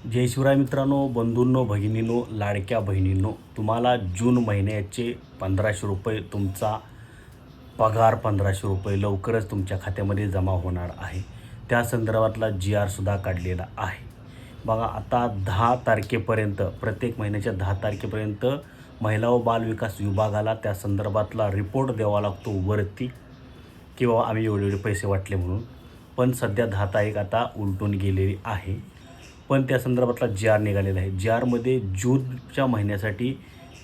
जय शिवराय मित्रांनो, बंधूंनो, भगिनींनो, लाडक्या बहिणींनो, तुम्हाला जून महिन्याचे 1500 रुपये तुमचा पगार 1500 रुपये लवकरच तुमच्या खात्यामध्ये जमा होणार आहे. त्या संदर्भातला GR सुद्धा काढलेला आहे. बघा, आता 10 तारखेपर्यंत, प्रत्येक महिन्याच्या 10 तारखेपर्यंत महिला व बालविकास विभागाला त्या संदर्भातला रिपोर्ट द्यावा लागतो वरती, किंवा आम्ही एवढे पैसे वाटले म्हणून. पण सध्या 10 तारीख आता उलटून गेलेली आहे. पण त्या संदर्भातला GR निघालेला आहे. GRमध्ये जूनच्या महिन्यासाठी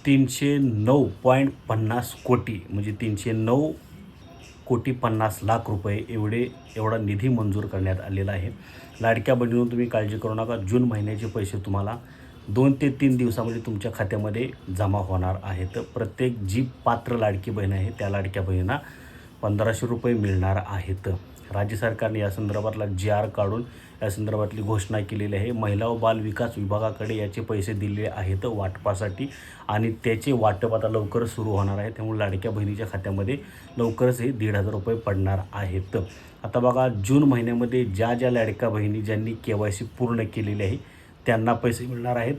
309.50 कोटी म्हणजे 309,50,00,000 रुपये एवढा निधी मंजूर करण्यात आलेला आहे. लाडक्या बहिणींनो, तुम्ही काळजी करू नका. जून महिन्याचे पैसे तुम्हाला 2 ते 3 दिवसामध्ये तुमच्या खात्यामध्ये जमा होणार आहेत. प्रत्येक जी पात्र लाडकी बहीण आहे त्या लाडक्या बहिणींना 1500 रुपये मिळणार आहेत. राज्य सरकारने या संदर्भातला GR काढून या संदर्भातली घोषणा केलेली आहे. महिला व बाल विकास विभागाकडे याचे पैसे दिले आहेत वाटपासाठी, आणि त्याचे वाटप आता लवकरच सुरू होणार आहे. त्यामुळे लाडक्या बहिणीच्या खात्यामध्ये लवकरच हे 1,500 रुपये पडणार आहेत. आता बघा, जून महिन्यामध्ये ज्या लाडक्या बहिणी ज्यांनी KYC पूर्ण केलेली आहे त्यांना पैसे मिळणार आहेत.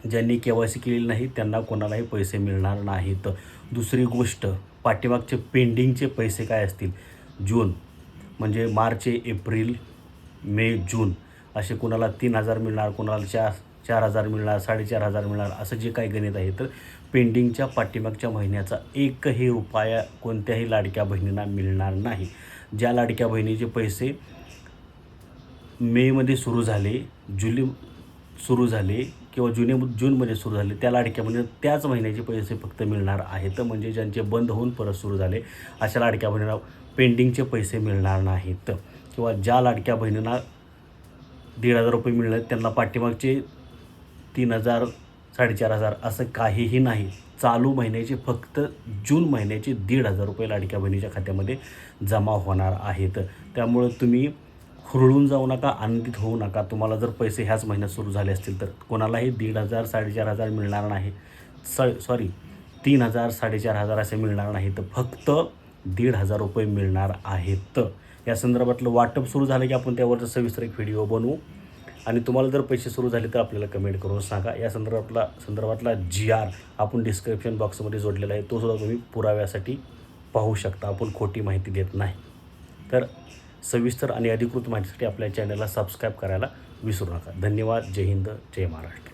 ज्यांनी KYC केलेली नाही त्यांना कोणालाही पैसे मिळणार नाहीत. दुसरी गोष्ट, पाठीमागचे पेंडिंगचे पैसे काय असतील, जून म्हणजे मार्च, एप्रिल, मे, जून असे कोणाला 3,000 मिळणार, कोणाला 4,000 मिळणार, 4,500 मिळणार, असं जे काही गणित आहे, तर पेंडिंगच्या पाठीमागच्या महिन्याचा एकही रुपया कोणत्याही लाडक्या बहिणींना मिळणार नाही. ज्या लाडक्या बहिणीचे पैसे मेमध्ये सुरू झाले, जुलै सुरू झाले किंवा जूनमध्ये सुरू झाले, त्या लाडक्या बहिणींना त्याच महिन्याचे पैसे फक्त मिळणार आहेत. म्हणजे ज्यांचे बंद होऊन परत सुरू झाले अशा लाडक्या बहिणींना पेंडिंगचे पैसे मिळणार नाहीत. किंवा ज्या लाडक्या बहिणींना 1,500 रुपये मिळले त्यांना पाठीमागचे 3,000, 4,500 असं काहीही नाही. चालू महिन्याचे फक्त जून महिन्याचे 1,500 रुपये लाडक्या बहिणीच्या खात्यामध्ये जमा होणार आहेत. त्यामुळं तुम्ही हुरळून जाऊ नका, आनंदित होऊ नका. तुम्हाला जर पैसे ह्याच महिन्यात सुरू झाले असतील तर कोणालाही 1,500, 4,500 मिळणार नाही. 3,000, 4,500 असे मिळणार नाहीत. फक्त 1,500 रुपये मिळणार आहेत. या संदर्भातलं वाटप सुरू झालं की आपण त्यावरचा सविस्तर एक व्हिडिओ बनवू, आणि तुम्हाला जर पैसे सुरू झाले तर आपल्याला कमेंट करून सांगा. या संदर्भातला GR आपण डिस्क्रिप्शन बॉक्समध्ये जोडलेला आहे. तो सुद्धा तुम्ही पुराव्यासाठी पाहू शकता. आपण खोटी माहिती देत नाही. तर सविस्तर आणि अधिकृत माहितीसाठी आपल्या चॅनलला सबस्क्राईब करायला विसरू नका. धन्यवाद. जय हिंद, जय महाराष्ट्र.